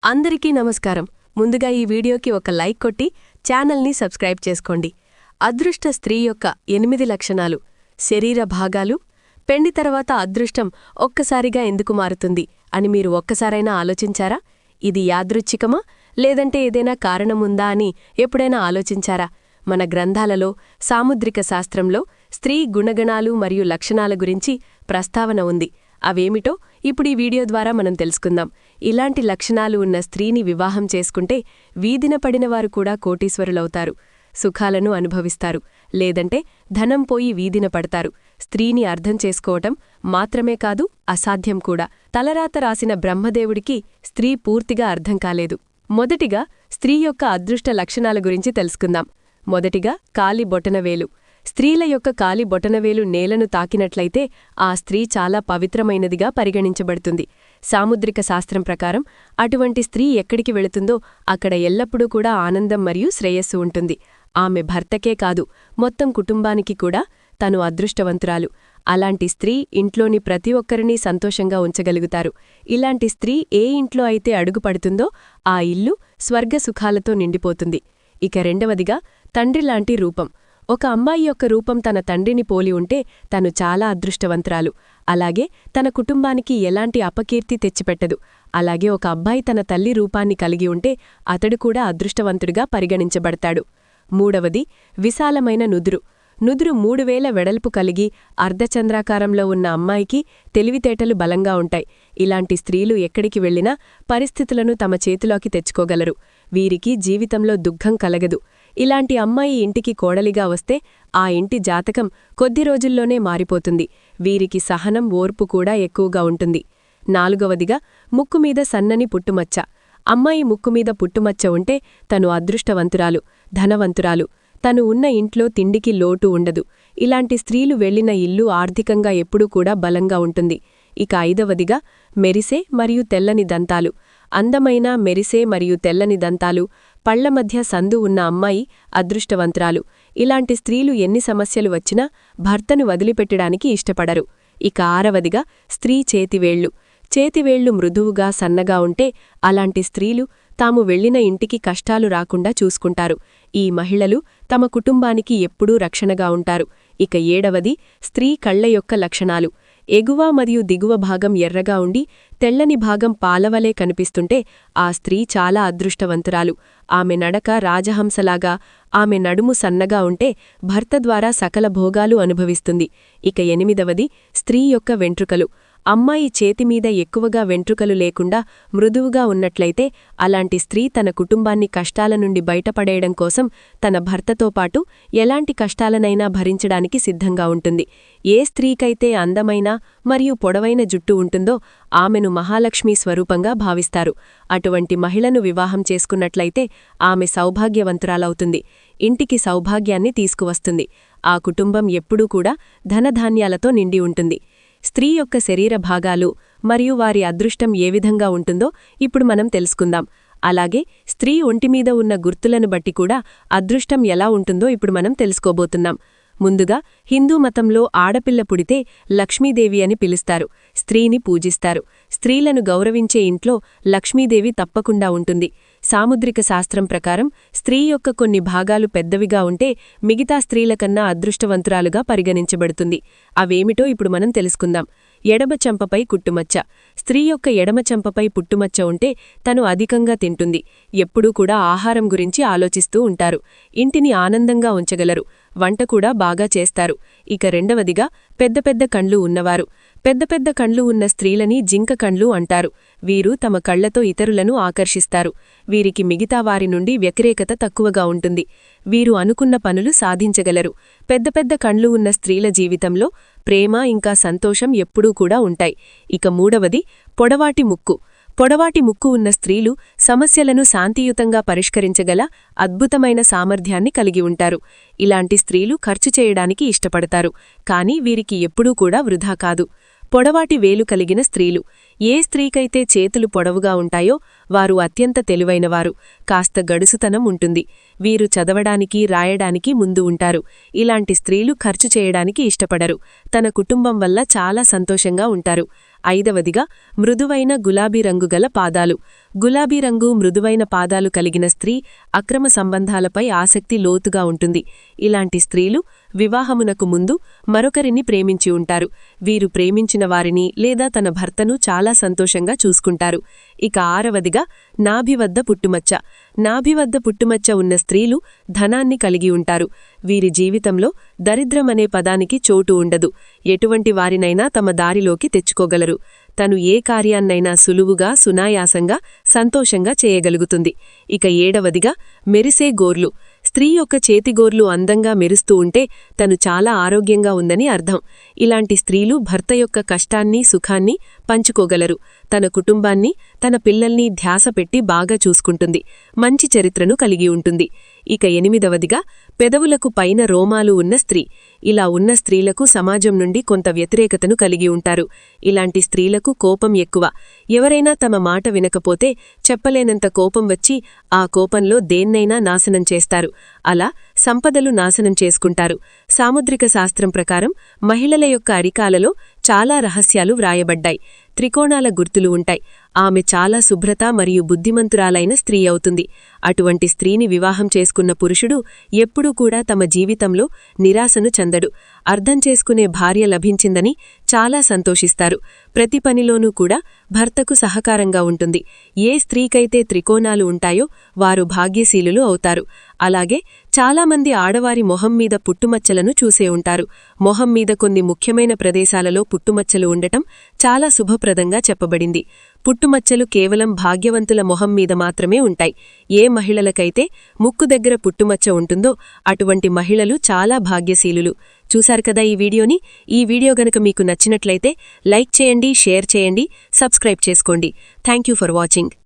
అందరికీ నమస్కారం. ముందుగా ఈ వీడియోకి ఒక లైక్ కొట్టి ఛానల్ని సబ్స్క్రైబ్ చేసుకోండి. అదృష్ట స్త్రీ యొక్క 8 లక్షణాలు. శరీర భాగాలు. పెండి తర్వాత అదృష్టం ఒక్కసారిగా ఎందుకు మారుతుంది అని మీరు ఒక్కసారైనా ఆలోచించారా? ఇది యాదృచ్ఛికమా లేదంటే ఏదైనా కారణముందా అని ఎప్పుడైనా ఆలోచించారా? మన గ్రంథాలలో సాముద్రిక శాస్త్రంలో స్త్రీ గుణగణాలు మరియు లక్షణాల గురించి ప్రస్తావన ఉంది. అవేమిటో ఇప్పుడు ఈ వీడియో ద్వారా మనం తెలుసుకుందాం. ఇలాంటి లక్షణాలు ఉన్న స్త్రీని వివాహం చేసుకుంటే వీధిన పడినవారు కూడా కోటీశ్వరులవుతారు, సుఖాలను అనుభవిస్తారు, లేదంటే ధనం పోయి వీధిన పడతారు. స్త్రీని అర్థం చేసుకోవటం మాత్రమే కాదు, అసాధ్యం కూడా. తలరాత రాసిన బ్రహ్మదేవుడికి స్త్రీ పూర్తిగా అర్థం కాలేదు. మొదటిగా స్త్రీ యొక్క అదృష్ట లక్షణాల గురించి తెలుసుకుందాం. మొదటిగా కాలి బొటనవేలు. స్త్రీల యొక్క కాలి బొటనవేలు నేలను తాకినట్లయితే ఆ స్త్రీ చాలా పవిత్రమైనదిగా పరిగణించబడుతుంది. సాముద్రిక శాస్త్రం ప్రకారం అటువంటి స్త్రీ ఎక్కడికి వెళుతుందో అక్కడ ఎల్లప్పుడూ కూడా ఆనందం మరియు శ్రేయస్సు ఉంటుంది. ఆమె భర్తకే కాదు, మొత్తం కుటుంబానికి కూడా తను అదృష్టవంతురాలు. అలాంటి స్త్రీ ఇంట్లోని ప్రతి ఒక్కరినీ సంతోషంగా ఉంచగలుగుతారు. ఇలాంటి స్త్రీ ఏ ఇంట్లో అయితే అడుగుపడుతుందో ఆ ఇల్లు స్వర్గసుఖాలతో నిండిపోతుంది. ఇక రెండవదిగా తండ్రిలాంటి రూపం. ఒక అమ్మాయి యొక్క రూపం తన తండ్రిని పోలి ఉంటే తను చాలా అదృష్టవంతురాలు. అలాగే తన కుటుంబానికి ఎలాంటి అపకీర్తి తెచ్చిపెట్టదు. అలాగే ఒక అబ్బాయి తన తల్లి రూపాన్ని కలిగి ఉంటే అతడు కూడా అదృష్టవంతుడిగా పరిగణించబడతాడు. మూడవది విశాలమైన నుదురు. నుదురు 3000 వెడల్పు కలిగి అర్ధచంద్రాకారంలో ఉన్న అమ్మాయికి తెలివితేటలు బలంగా ఉంటాయి. ఇలాంటి స్త్రీలు ఎక్కడికి వెళ్లినా పరిస్థితులను తమ చేతిలోకి తెచ్చుకోగలరు. వీరికి జీవితంలో దుఃఖం కలగదు. ఇలాంటి అమ్మాయి ఇంటికి కోడలిగా వస్తే ఆ ఇంటి జాతకం కొద్ది రోజుల్లోనే మారిపోతుంది. వీరికి సహనం, ఓర్పు కూడా ఎక్కువగా ఉంటుంది. నాలుగవదిగా ముక్కుమీద సన్నని పుట్టుమచ్చ. అమ్మాయి ముక్కుమీద పుట్టుమచ్చ ఉంటే తను అదృష్టవంతురాలు, ధనవంతురాలు. తను ఉన్న ఇంట్లో తిండికి లోటు ఉండదు. ఇలాంటి స్త్రీలు వెళ్లిన ఇల్లు ఆర్థికంగా ఎప్పుడూ కూడా బలంగా ఉంటుంది. ఇక ఐదవదిగా మెరిసే మరియు తెల్లని దంతాలు. అందమైన, మెరిసే మరియు తెల్లని దంతాలు, పళ్ల మధ్య సందు ఉన్న అమ్మాయి అదృష్టవంతురాలు. ఇలాంటి స్త్రీలు ఎన్ని సమస్యలు వచ్చినా భర్తను వదిలిపెట్టడానికి ఇష్టపడరు. ఇక ఆరవదిగా స్త్రీ చేతివేళ్లు. చేతివేళ్లు మృదువుగా, సన్నగా ఉంటే అలాంటి స్త్రీలు తాము వెళ్లిన ఇంటికి కష్టాలు రాకుండా చూసుకుంటారు. ఈ మహిళలు తమ కుటుంబానికి ఎప్పుడూ రక్షణగా ఉంటారు. ఇక ఏడవది స్త్రీ కళ్ల యొక్క లక్షణాలు. ఎగువ మరియు దిగువ భాగం ఎర్రగా ఉండి తెల్లని భాగం పాలవలే కనిపిస్తుంటే ఆ స్త్రీ చాలా అదృష్టవంతురాలు. ఆమె నడక రాజహంసలాగా, ఆమె నడుము సన్నగా ఉంటే భర్త ద్వారా సకల భోగాలు అనుభవిస్తుంది. ఇక ఎనిమిదవది స్త్రీ యొక్క వెంట్రుకలు. అమ్మాయి చేతిమీద ఎక్కువగా వెంట్రుకలు లేకుండా మృదువుగా ఉన్నట్లయితే అలాంటి స్త్రీ తన కుటుంబాన్ని కష్టాల నుండి బయటపడేయడం కోసం తన భర్తతో పాటు ఎలాంటి కష్టాలనైనా భరించడానికి సిద్ధంగా ఉంటుంది. ఏ స్త్రీకైతే అందమైన మరియు పొడవైన జుట్టు ఉంటుందో ఆమెను మహాలక్ష్మీ స్వరూపంగా భావిస్తారు. అటువంటి మహిళను వివాహం చేసుకున్నట్లయితే ఆమె సౌభాగ్యవంతురాలవుతుంది. ఇంటికి సౌభాగ్యాన్ని తీసుకువస్తుంది. ఆ కుటుంబం ఎప్పుడూ కూడా ధనధాన్యాలతో నిండి ఉంటుంది. స్త్రీ యొక్క శరీర భాగాలు మరియు వారి అదృష్టం ఏ విధంగా ఉంటుందో ఇప్పుడు మనం తెలుసుకుందాం. అలాగే స్త్రీ ఒంటిమీద ఉన్న గుర్తులను బట్టి కూడా అదృష్టం ఎలా ఉంటుందో ఇప్పుడు మనం తెలుసుకోబోతున్నాం. ముందుగా హిందూ మతంలో ఆడపిల్ల పుడితే లక్ష్మీదేవి అని పిలుస్తారు. స్త్రీని పూజిస్తారు. స్త్రీలను గౌరవించే ఇంట్లో లక్ష్మీదేవి తప్పకుండా ఉంటుంది. సాముద్రిక శాస్త్రం ప్రకారం స్త్రీ యొక్క కొన్ని భాగాలు పెద్దవిగా ఉంటే మిగతా స్త్రీలకన్నా అదృష్టవంతురాలుగా పరిగణించబడుతుంది. అవేమిటో ఇప్పుడు మనం తెలుసుకుందాం. ఎడమ చెంపపై కుట్టుమచ్చ. స్త్రీ యొక్క ఎడమ చెంపపై పుట్టుమచ్చ ఉంటే తను అధికంగా తింటుంది. ఎప్పుడూ కూడా ఆహారం గురించి ఆలోచిస్తూ ఉంటారు. ఇంటిని ఆనందంగా ఉంచగలరు. వంట కూడా బాగా చేస్తారు. ఇక రెండవదిగా పెద్ద పెద్ద కండ్లు ఉన్నవారు. పెద్ద పెద్ద కండ్లు ఉన్న స్త్రీలని జింక కండ్లు అంటారు. వీరు తమ కళ్లతో ఇతరులను ఆకర్షిస్తారు. వీరికి మిగతా వారి నుండి వ్యతిరేకత తక్కువగా ఉంటుంది. వీరు అనుకున్న పనులు సాధించగలరు. పెద్ద పెద్ద కండ్లు ఉన్న స్త్రీల జీవితంలో ప్రేమ ఇంకా సంతోషం ఎప్పుడూ కూడా ఉంటాయి. ఇక మూడవది పొడవాటి ముక్కు. పొడవాటి ముక్కు ఉన్న స్త్రీలు సమస్యలను శాంతియుతంగా పరిష్కరించగల అద్భుతమైన సామర్థ్యాన్ని కలిగి ఉంటారు. ఇలాంటి స్త్రీలు ఖర్చు చేయడానికి ఇష్టపడతారు. కానీ వీరికి ఎప్పుడూ కూడా వృధా కాదు. పొడవాటి వేలు కలిగిన స్త్రీలు. ఏ స్త్రీకైతే చేతులు పొడవుగా ఉంటాయో వారు అత్యంత తెలివైనవారు. కాస్త గడుసుతనం ఉంటుంది. వీరు చదవడానికి, రాయడానికి ముందు ఉంటారు. ఇలాంటి స్త్రీలు ఖర్చు చేయడానికి ఇష్టపడరు. తన కుటుంబం వల్ల చాలా సంతోషంగా ఉంటారు. ఐదవదిగా మృదువైన గులాబీ రంగు గల పాదాలు. గులాబీ రంగు మృదువైన పాదాలు కలిగిన స్త్రీ అక్రమ సంబంధాలపై ఆసక్తి లోతుగా ఉంటుంది. ఇలాంటి స్త్రీలు వివాహమునకు ముందు మరొకరిని ప్రేమించి ఉంటారు. వీరు ప్రేమించిన వారిని లేదా తన భర్తను చాలా సంతోషంగా చూసుకుంటారు. ఇక ఆరవదిగా నాభి వద్ద పుట్టుమచ్చ. నాభి వద్ద పుట్టుమచ్చ ఉన్న స్త్రీలు ధనాన్ని కలిగి ఉంటారు. వీరి జీవితంలో దరిద్రమనే పదానికి చోటు ఉండదు. ఎటువంటి వారినైనా తమ దారిలోకి తెచ్చుకోగలరు. తను ఏ కార్యాన్నైనా సులువుగా సునాయాసంగా సంతోషంగా చేయగలుగుతుంది. ఇక ఏడవదిగా మెరిసే గోర్లు. స్త్రీ యొక్క చేతిగోర్లు అందంగా మెరుస్తూ ఉంటే తను చాలా ఆరోగ్యంగా ఉందని అర్థం. ఇలాంటి స్త్రీలు భర్త యొక్క కష్టాన్ని సుఖాన్ని పంచుకోగలరు. తన కుటుంబాన్ని తన పిల్లల్ని ధ్యాస పెట్టి బాగా చూసుకుంటుంది. మంచి చరిత్రను కలిగి ఉంటుంది. ఇక ఎనిమిదవదిగా పెదవులకు పైన రోమాలు ఉన్న స్త్రీ. ఇలా ఉన్న స్త్రీలకు సమాజం నుండి కొంత వ్యతిరేకతను కలిగి ఉంటారు. ఇలాంటి స్త్రీలకు కోపం ఎక్కువ. ఎవరైనా తమ మాట వినకపోతే చెప్పలేనంత కోపం వచ్చి ఆ కోపంలో దేన్నైనా నాశనం చేస్తారు. అలా సంపదలు నాశనం చేసుకుంటారు. సాముద్రిక శాస్త్రం ప్రకారం మహిళల యొక్క అరికాలలో చాలా రహస్యాలు వ్రాయబడ్డాయి. త్రికోణాల గుర్తులు ఉంటాయి. ఆమె చాలా శుభ్రత మరియు బుద్ధిమంతురాలైన స్త్రీ అవుతుంది. అటువంటి స్త్రీని వివాహం చేసుకున్న పురుషుడు ఎప్పుడూ కూడా తమ జీవితంలో నిరాశను చెందడు. అర్థం చేసుకునే భార్య లభించిందని చాలా సంతోషిస్తారు. ప్రతి పనిలోనూ కూడా భర్తకు సహకారంగా ఉంటుంది. ఏ స్త్రీకైతే త్రికోణాలు ఉంటాయో వారు భాగ్యశీలులు అవుతారు. అలాగే చాలామంది ఆడవారి మొహం మీద పుట్టుమచ్చలను చూసే ఉంటారు. మొహం మీద కొన్ని ముఖ్యమైన ప్రదేశాలలో పుట్టుమచ్చలు ఉండటం చాలా శుభప్రదంగా చెప్పబడింది. పుట్టుమచ్చలు కేవలం భాగ్యవంతుల మొహం మీద మాత్రమే ఉంటాయి. ఏ మహిళలకైతే ముక్కు దగ్గర పుట్టుమచ్చ ఉంటుందో అటువంటి మహిళలు చాలా భాగ్యశీలులు. చూశారు కదా ఈ వీడియోని. ఈ వీడియో గనక మీకు నచ్చినట్లయితే లైక్ చేయండి, షేర్ చేయండి, సబ్స్క్రైబ్ చేసుకోండి. Thank you for watching.